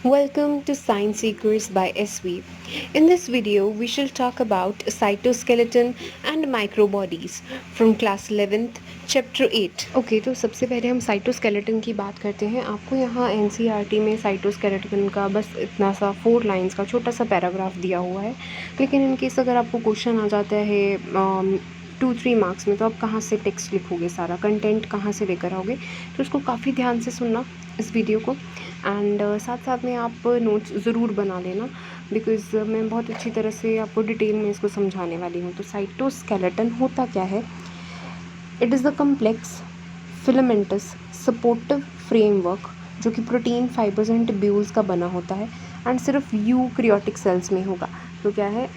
Welcome to Science Seekers by SV. In this video, we shall talk about cytoskeleton and microbodies from class 11th, chapter 8. Okay, तो सबसे पहले हम cytoskeleton की बात करते हैं। आपको यहाँ एनसीईआरटी में साइटोस्केलेटन का बस इतना सा 4 लाइंस का छोटा सा पैराग्राफ दिया हुआ है, लेकिन इन केस अगर आपको क्वेश्चन आ जाता है 2-3 मार्क्स में, तो आप कहाँ से टेक्स्ट लिखोगे, सारा कंटेंट कहाँ से लेकर आओगे। तो उसको काफ़ी ध्यान से सुनना इस वीडियो को, एंड साथ साथ में आप नोट्स ज़रूर बना लेना, बिकॉज़ मैं बहुत अच्छी तरह से आपको डिटेल में इसको समझाने वाली हूँ। तो साइटोस्केलेटन होता क्या है? It is the complex filamentous supportive framework जो कि प्रोटीन, फाइबर्स एंड ट्यूब्यूल्स का बना होता है, एंड सिर्फ यूकैरियोटिक सेल्स में होगा। तो क्या है,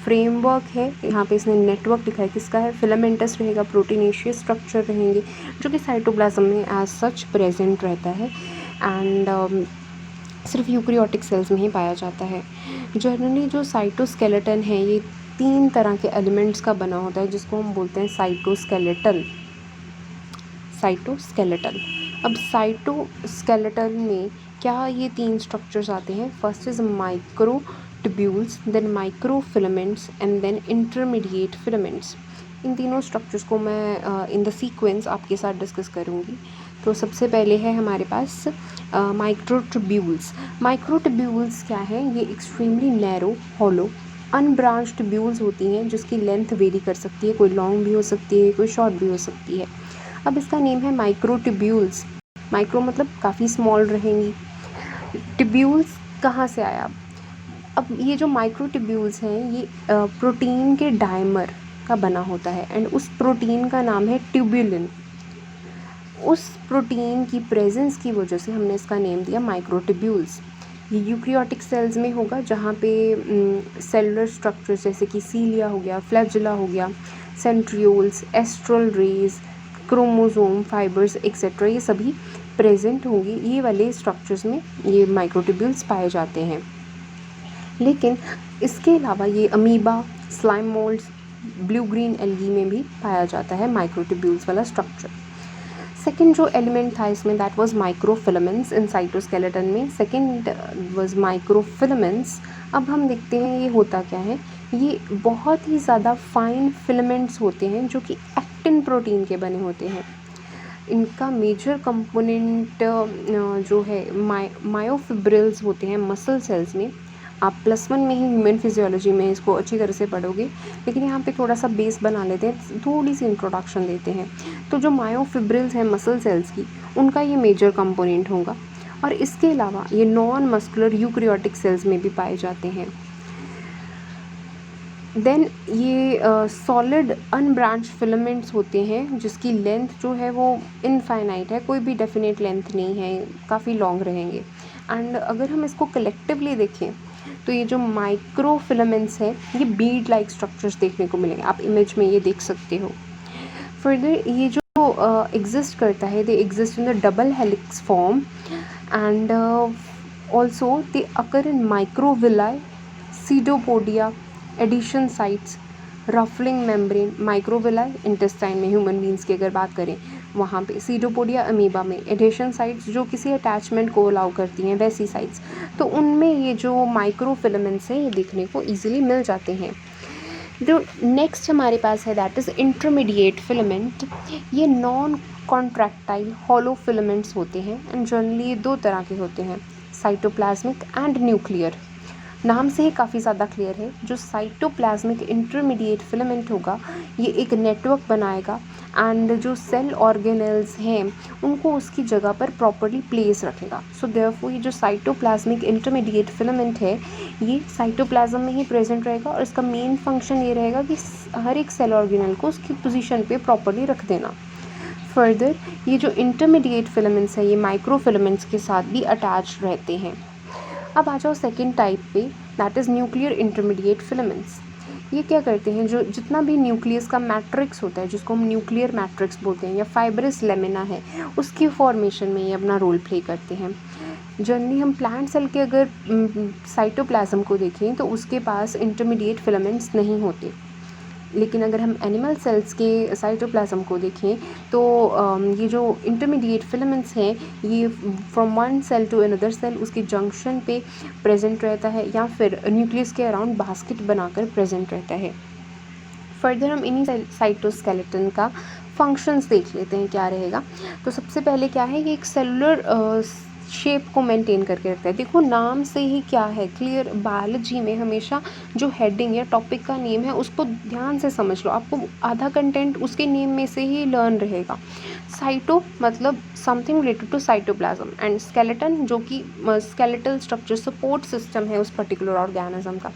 फ्रेमवर्क है, यहाँ पे इसने नेटवर्क लिखा है, किसका है? फिलामेंटस रहेगा, प्रोटीनेशियस स्ट्रक्चर रहेंगे जो कि साइटोप्लाज्म में एज सच प्रेजेंट रहता है, एंड सिर्फ यूकैरियोटिक सेल्स में ही पाया जाता है। जनरली जो साइटोस्केलेटन है ये 3 तरह के एलिमेंट्स का बना होता है, जिसको हम बोलते हैं साइटोस्केलेटल। अब साइटोस्केलेटल में क्या ये 3 स्ट्रक्चर्स आते हैं? First is microtubules, then microfilaments and then intermediate filaments. इन तीनों स्ट्रक्चर्स को मैं इन द सीक्वेंस आपके साथ डिस्कस करूँगी। तो सबसे पहले है हमारे पास माइक्रोट्यूब्यूल्स। माइक्रोट्यूब्यूल्स क्या है? ये extremely narrow, hollow, unbranched tubules होती हैं जिसकी लेंथ वेरी कर सकती है, कोई लॉन्ग भी हो सकती है, कोई शॉर्ट भी हो सकती है। अब इसका नेम है माइक्रोट्यूब्यूल्स। माइक्रो मतलब काफ़ी स्मॉल रहेंगी। ट्यूब्यूल्स कहाँ से आया? अब ये जो माइक्रोट्यूब्यूल्स हैं ये प्रोटीन के डायमर का बना होता है, एंड उस प्रोटीन का नाम है ट्यूब्यूलिन। उस प्रोटीन की प्रेजेंस की वजह से हमने इसका नेम दिया माइक्रोट्यूब्यूल्स। ये यूकैरियोटिक सेल्स में होगा, जहाँ पे सेलुलर स्ट्रक्चर्स जैसे कि सीलिया हो गया, फ्लैजिला हो गया, centrioles, astral rays, chromosome, fibres etcetera, ये सभी प्रेजेंट होंगी। ये वाले स्ट्रक्चर्स में ये माइक्रोट्यूब्यूल्स पाए जाते हैं। लेकिन इसके अलावा ये amoeba, slime moulds, blue green algae में भी पाया जाता है माइक्रोट्यूब्यूल्स वाला स्ट्रक्चर। सेकेंड जो एलिमेंट था इसमें, that was microfilaments. In cytoskeleton में सेकेंड वाज माइक्रोफिलामेंट्स। अब हम देखते हैं ये होता क्या है। ये बहुत ही ज़्यादा फाइन फिलामेंट्स होते हैं जो कि एक्टिन प्रोटीन के बने होते हैं। इनका मेजर कंपोनेंट जो है मायोफिब्रिल्स होते हैं मसल सेल्स में। आप +1 में ही ह्यूमन फिजियोलॉजी में इसको अच्छी तरह से पढ़ोगे, लेकिन यहाँ पे थोड़ा सा बेस बना लेते हैं, थोड़ी सी इंट्रोडक्शन देते हैं। तो जो मायोफिब्रिल्स हैं मसल सेल्स की, उनका ये मेजर कंपोनेंट होगा, और इसके अलावा ये नॉन मस्कुलर यूकैरियोटिक सेल्स में भी पाए जाते हैं। देन ये सॉलिड अनब्रांच फिलामेंट्स होते हैं जिसकी लेंथ जो है वो इनफाइनाइट है, कोई भी डेफिनेट लेंथ नहीं है, काफ़ी लॉन्ग रहेंगे। एंड अगर हम इसको कलेक्टिवली देखें तो ये जो माइक्रो फिलामेंट्स है ये बीड लाइक स्ट्रक्चर्स देखने को मिलेंगे, आप इमेज में ये देख सकते हो। फर्दर ये जो एग्जिस्ट करता है, they exist in the double helix form, and also they occur in microvilli, pseudopodia, adhesion sites, ruffling membrane, microvilli intestine में, ह्यूमन बींग्स की अगर बात करें वहाँ पे, सीडोपोडिया अमीबा में, एडिशन साइट्स जो किसी अटैचमेंट को अलाउ करती हैं वैसी साइट्स, तो उनमें ये जो माइक्रोफिलामेंट्स हैं ये देखने को ईजिली मिल जाते हैं। जो नेक्स्ट हमारे पास है दैट इज़ इंटरमीडिएट फिलामेंट। ये नॉन कॉन्ट्रैक्टाइल हॉलो फिलामेंट्स होते हैं, एंड जनरली 2 तरह के होते हैं, साइटोप्लाज्मिक एंड न्यूक्लियर। नाम से ही काफ़ी ज़्यादा क्लियर है, जो साइटोप्लाज्मिक इंटरमीडिएट फिलामेंट होगा ये एक नेटवर्क बनाएगा, एंड जो सेल ऑर्गेनेल्स हैं उनको उसकी जगह पर प्रॉपरली प्लेस रखेगा। सो देयरफॉर ये जो साइटोप्लाज्मिक इंटरमीडिएट फिलामेंट है ये साइटोप्लाज्म में ही प्रेजेंट रहेगा, और इसका मेन फंक्शन ये रहेगा कि हर एक सेल ऑर्गेनल को उसकी पोजीशन पे प्रॉपरली रख देना। फर्दर ये जो इंटरमीडिएट फिलामेंट्स हैं ये माइक्रोफिलामेंट्स के साथ भी अटैच रहते हैं। अब आ जाओ सेकेंड टाइप पे, that is nuclear intermediate filaments. ये क्या करते हैं, जो जितना भी न्यूक्लियस का मैट्रिक्स होता है जिसको हम न्यूक्लियर मैट्रिक्स बोलते हैं, या फाइब्रस लेमिना है, उसकी फॉर्मेशन में ये अपना रोल प्ले करते हैं। जनरली हम प्लांट सेल के अगर साइटोप्लाज्म को देखें तो उसके पास इंटरमीडिएट फिलामेंट्स नहीं होते, लेकिन अगर हम एनिमल सेल्स के साइटोप्लाज्म को देखें तो ये जो इंटरमीडिएट फिलामेंट्स हैं ये from one cell to another cell उसके जंक्शन पे प्रेजेंट रहता है या फिर न्यूक्लियस के अराउंड बास्केट बनाकर प्रेजेंट रहता है। फर्दर हम इन्हीं साइटोस्केलेटन का फंक्शंस देख लेते हैं क्या रहेगा। तो सबसे पहले क्या है, ये एक सेलुलर शेप को मेंटेन करके रखता है। देखो नाम से ही क्या है क्लियर, बायोलॉजी में हमेशा जो हेडिंग या टॉपिक का नेम है उसको ध्यान से समझ लो, आपको आधा कंटेंट उसके नेम में से ही लर्न रहेगा। साइटो मतलब something related to cytoplasm and skeleton जो कि स्केलेटल स्ट्रक्चर सपोर्ट सिस्टम है उस पर्टिकुलर ऑर्गेनिज्म का।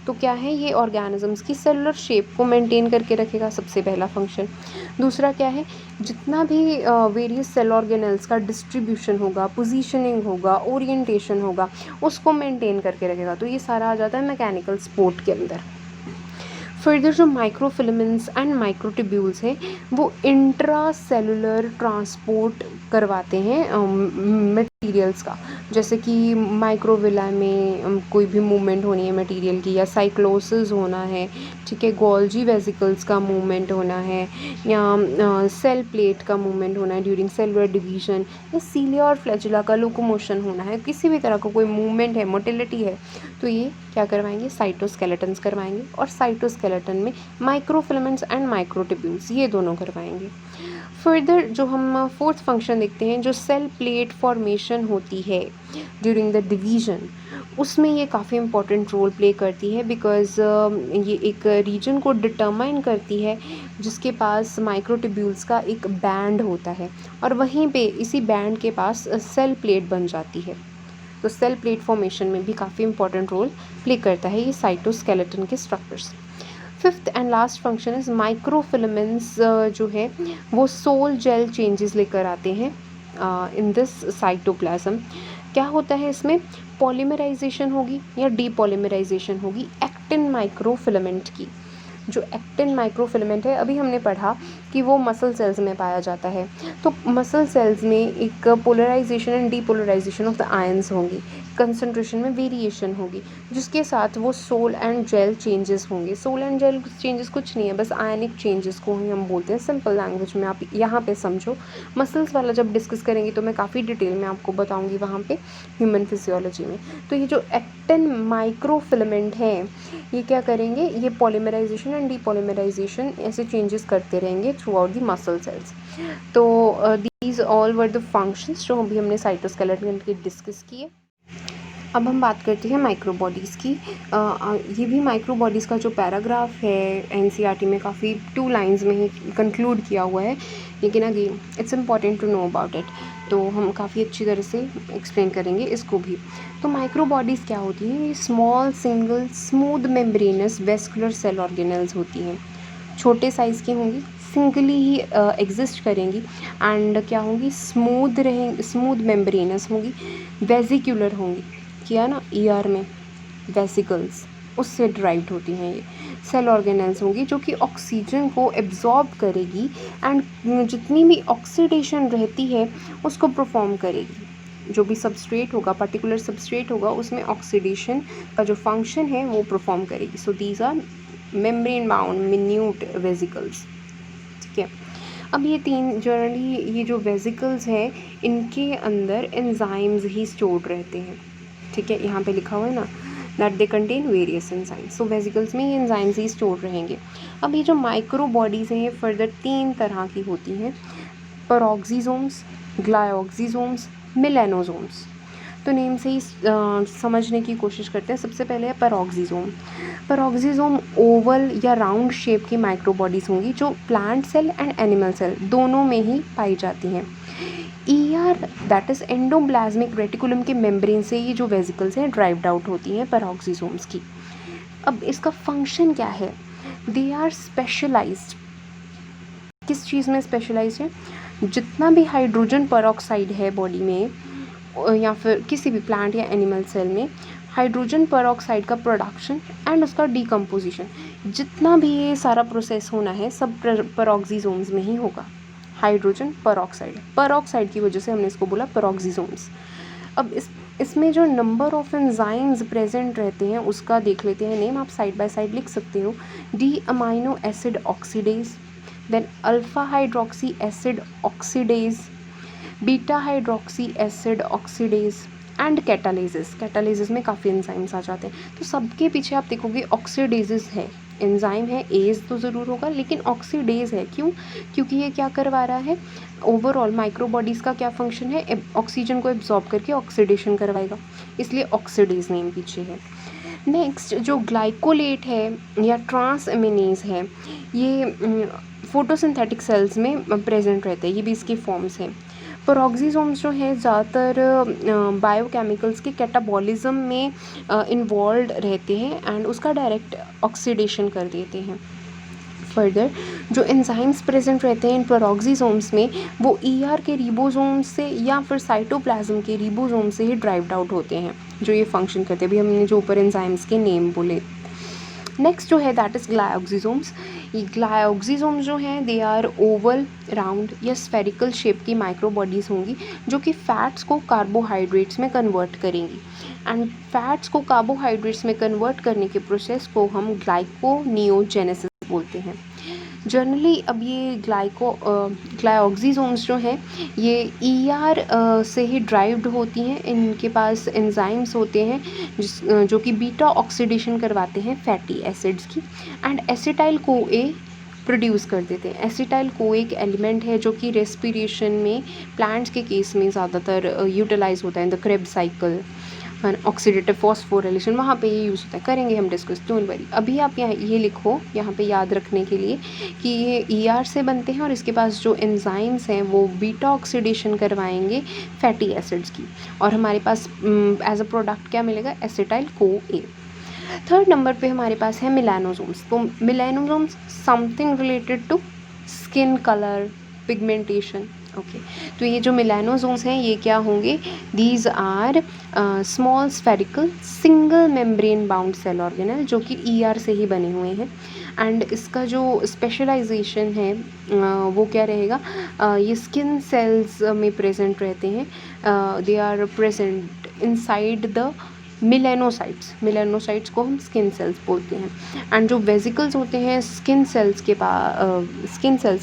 तो क्या है, ये ऑर्गेनिजम्स की सेलुलर शेप को मेंटेन करके रखेगा, सबसे पहला फंक्शन। दूसरा क्या है, जितना भी वेरियस सेल ऑर्गेनेल्स का डिस्ट्रीब्यूशन होगा, पोजीशनिंग होगा, ओरिएंटेशन होगा, उसको मेंटेन करके रखेगा। तो ये सारा आ जाता है मैकेनिकल सपोर्ट के अंदर। फर्दर जो माइक्रोफिलामेंट्स एंड माइक्रोट्यूब्यूल्स हैं वो इंट्रा सेलुलर ट्रांसपोर्ट करवाते हैं मटेरियल्स का, जैसे कि माइक्रोविला में कोई भी मूवमेंट होनी है मटेरियल की, या साइक्लोसिस होना है, ठीक है, गोल्जी वेसिकल्स का मूवमेंट होना है, या सेल प्लेट का मूवमेंट होना है ड्यूरिंग सेलुलर डिवीजन, या सीलिया और फ्लैजुला का लोकोमोशन होना है, किसी भी तरह का कोई मूवमेंट है, मोटिलिटी है, तो ये क्या करवाएंगे, साइटोस्केलेटन्स करवाएंगे। और साइटोस्केलेटन में माइक्रोफिलामेंट्स एंड माइक्रोट्यूब्यूल्स ये दोनों करवाएंगे। फर्दर जो हम फोर्थ फंक्शन देखते हैं, जो सेल प्लेट फॉर्मेशन होती है ड्यूरिंग द डिवीजन, उसमें ये काफ़ी इंपॉर्टेंट रोल प्ले करती है, बिकॉज़ ये एक रीजन को डिटरमाइन करती है जिसके पास माइक्रोट्यूब्यूल्स का एक बैंड होता है, और वहीं पे इसी बैंड के पास सेल प्लेट बन जाती है। तो सेल प्लेट फॉर्मेशन में भी काफ़ी इंपॉर्टेंट रोल प्ले करता है ये साइटोस्केलेटन के structures. Fifth and last function is microfilaments जो है वो सोल जेल चेंजेस लेकर आते हैं इन दिस साइटोप्लाज्म। क्या होता है इसमें, पॉलीमराइजेशन होगी या डीपॉलीमराइजेशन होगी एक्टिन माइक्रोफिलामेंट की। जो एक्टिन माइक्रोफिलामेंट है अभी हमने पढ़ा कि वो मसल सेल्स में पाया जाता है, तो मसल सेल्स में एक polarisation and depolarisation of the ions होंगी, कंसंट्रेशन में वेरिएशन होगी, जिसके साथ वो सोल एंड जेल चेंजेस होंगे। सोल एंड जेल चेंजेस कुछ नहीं है, बस आयनिक चेंजेस को ही हम बोलते हैं सिंपल लैंग्वेज में, आप यहाँ पे समझो। मसल्स वाला जब डिस्कस करेंगे तो मैं काफ़ी डिटेल में आपको बताऊँगी वहाँ पे ह्यूमन फिजियोलॉजी में। तो ये जो एक्टिन माइक्रोफिलामेंट है ये क्या करेंगे, ये पॉलीमराइजेशन एंड डीपॉलीमराइजेशन ऐसे चेंजेस करते रहेंगे throughout the muscle cells. तो these all were the functions जो अभी हमने साइटोस्केलेटन के डिस्कस किए। अब हम बात करते हैं माइक्रोबॉडीज़ की। ये भी माइक्रोबॉडीज़ का जो पैराग्राफ है एनसीईआरटी में काफ़ी 2 लाइंस में ही कंक्लूड किया हुआ है, लेकिन again it's important to know about it, तो हम काफ़ी अच्छी तरह से एक्सप्लेन करेंगे इसको भी। तो माइक्रोबॉडीज़ क्या होती हैं, ये small single smooth membranous vesicular cell organelles होती हैं, छोटे साइज़ की होंगी, सिंगली ही एग्जिस्ट करेंगी, एंड क्या होंगी, स्मूथ रहेंगी, स्मूथ मेम्ब्रेनस होंगी, वेसिकुलर होंगी, किया ना ईआर में, वेसिकल्स उससे ड्राइव्ड होती हैं। ये सेल ऑर्गेनेल्स होंगी जो कि ऑक्सीजन को एब्जॉर्ब करेगी एंड जितनी भी ऑक्सीडेशन रहती है उसको परफॉर्म करेगी। जो भी सबस्ट्रेट होगा, पर्टिकुलर सबस्ट्रेट होगा, उसमें ऑक्सीडेशन का जो फंक्शन है वो परफॉर्म करेगी। So these are membrane bound minute vesicles, ठीक है। अब ये 3 जनरली ये जो वेसिकल्स हैं इनके अंदर एंजाइम्स ही स्टोर्ड रहते हैं, ठीक है, यहाँ पे लिखा हुआ है ना that they contain various enzymes. So vesicles में ये एंजाइम्स ही स्टोर रहेंगे। अब ये जो माइक्रो बॉडीज़ हैं ये फर्दर 3 तरह की होती हैं, पेरोक्सिसोम्स, ग्लाइकोक्सिसोम्स, मेलानोसोम्स। तो नेम से ही समझने की कोशिश करते हैं। सबसे पहले है पेरोक्सिसोम। पेरोक्सिसोम ओवल या राउंड शेप की माइक्रो बॉडीज़ होंगी जो plant cell and animal cell दोनों में ही पाई जाती हैं। ER that is endoplasmic reticulum के मेम्ब्रेन से ये जो वेसिकल्स हैं ड्राइव्ड आउट होती हैं पेरोक्सिसोम्स की। अब इसका फंक्शन क्या है, दे आर स्पेशलाइज्ड, किस चीज़ में स्पेशलाइज्ड है, जितना भी हाइड्रोजन पेरोक्साइड है बॉडी में या फिर किसी भी प्लांट या एनिमल सेल में, हाइड्रोजन पेरोक्साइड का प्रोडक्शन एंड उसका डिकम्पोजिशन, जितना भी ये सारा प्रोसेस होना है सब पेरोक्सिसोम्स में ही होगा। हाइड्रोजन पेरोक्साइड की वजह से हमने इसको बोला पेरोक्सिसोम्स। अब इसमें जो नंबर ऑफ एंजाइम्स प्रेजेंट रहते हैं उसका देख लेते हैं नेम, आप साइड बाय साइड लिख सकते हो। D amino acid oxidase, then alpha hydroxy acid oxidase, beta hydroxy acid oxidase and catalysis. Catalysis में काफ़ी एंजाइम्स आ जाते हैं, तो सबके पीछे आप देखोगे ऑक्सीडेजेस है, एंजाइम है, एज तो ज़रूर होगा लेकिन ऑक्सीडेज है। क्यों? क्योंकि ये क्या करवा रहा है, ओवरऑल माइक्रोबॉडीज़ का क्या फंक्शन है, ऑक्सीजन को एब्जॉर्ब करके ऑक्सीडेशन करवाएगा, इसलिए ऑक्सीडेज नेम पीछे है। नेक्स्ट जो ग्लाइकोलेट है या ट्रांस एमिनेज है, ये फोटोसिंथेटिक सेल्स में प्रेजेंट रहते हैं, ये भी इसके फॉर्म्स हैं। पेरोक्सीसोम्स जो हैं ज़्यादातर बायोकेमिकल्स के कैटाबॉलिज्म में इन्वॉल्व रहते हैं एंड उसका डायरेक्ट ऑक्सीडेशन कर देते हैं। फर्दर जो एंजाइम्स प्रेजेंट रहते हैं इन पेरोक्सीसोम्स में, वो ईआर के रिबोसोम्स से या फिर साइटोप्लाज्म के रिबोसोम से ही ड्राइव्ड आउट होते हैं, जो ये फंक्शन करते हैं। अभी हमने जो ऊपर एंजाइम्स के नेम बोले। नेक्स्ट जो है दैट इज़ ग्लाइकोक्सिसोम्स। ये ग्लाइकोक्सिसोम्स जो हैं दे आर ओवल, राउंड या स्फेरिकल शेप की माइक्रोबॉडीज़ होंगी जो कि फैट्स को कार्बोहाइड्रेट्स में कन्वर्ट करेंगी, एंड फैट्स को कार्बोहाइड्रेट्स में कन्वर्ट करने के प्रोसेस को हम ग्लाइकोनियोजेनेसिस बोलते हैं। जनरली अब ये ग्लाइकोक्सिसोम्स जो हैं ये ईआर से ही ड्राइव्ड होती हैं। इनके पास एंजाइम्स होते हैं जो कि बीटा ऑक्सीडेशन करवाते हैं फैटी एसिड्स की, एंड एसिटाइल कोए प्रोड्यूस कर देते हैं। एसिटाइल कोए एक एलिमेंट है जो कि रेस्पिरेशन में प्लांट्स के केस में ज़्यादातर यूटिलाइज होता है in the Krebs cycle, oxidative phosphorylation, वहाँ पे ये यूज़ होता है, करेंगे हम डिस्कस, डोंट वरी। अभी आप यहाँ ये लिखो यहाँ पे याद रखने के लिए कि ये ईआर से बनते हैं और इसके पास जो एंजाइम्स हैं वो बीटा ऑक्सीडेशन करवाएंगे फैटी एसिड्स की, और हमारे पास एज अ प्रोडक्ट क्या मिलेगा, एसिटाइल कोए। थर्ड नंबर पे हमारे पास है मिलानोसोम्स। तो melanosomes something related to skin colour, pigmentation. Okay, तो ये जो मिलानोसोम्स हैं ये क्या होंगे, these are small spherical single membrane bound cell organelle जो कि ईआर से ही बने हुए हैं, एंड इसका जो स्पेशलाइजेशन है वो क्या रहेगा, ये स्किन सेल्स में प्रेजेंट रहते हैं, they are present inside the melanocytes को हम स्किन सेल्स बोलते हैं, एंड जो वेसिकल्स होते हैं स्किन सेल्स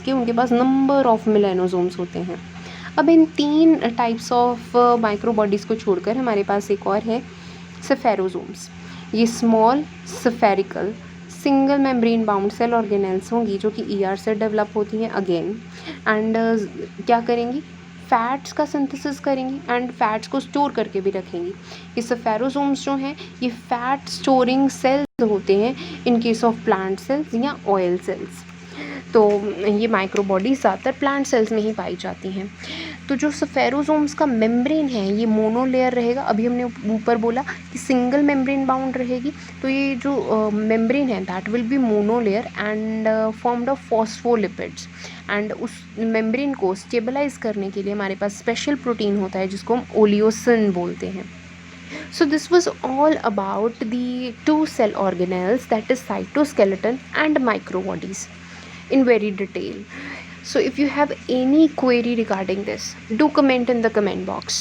के उनके पास नंबर ऑफ मिलेनोसोम्स होते हैं। अब इन 3 टाइप्स ऑफ माइक्रोबॉडीज़ को छोड़कर हमारे पास एक और है सेफेरोसोम्स। ये small spherical single membrane bound cell organelles होंगी जो कि ईआर से डेवलप होती हैं अगेन, एंड क्या करेंगी, फैट्स का सिंथेसिस करेंगी एंड फैट्स को स्टोर करके भी रखेंगी। ये सेफेरोसोम्स जो हैं ये फैट स्टोरिंग सेल्स होते हैं in case of plant cells या ऑयल सेल्स। तो ये माइक्रोबॉडीज ज़्यादातर प्लांट सेल्स में ही पाई जाती हैं। तो जो सेफेरोसोम्स का मेम्ब्रेन है ये मोनोलेयर रहेगा। अभी हमने ऊपर बोला कि सिंगल मेम्ब्रेन बाउंड रहेगी, तो ये जो मेम्ब्रेन है that will be monolayer and formed of phospholipids, and उस मेम्ब्रेन को स्टेबलाइज करने के लिए हमारे पास स्पेशल प्रोटीन होता है जिसको हम ओलियोसिन बोलते हैं। So this was all about the 2 cell organelles, that is cytoskeleton and microbodies in very detail. So if you have any query regarding this, do comment in the comment box.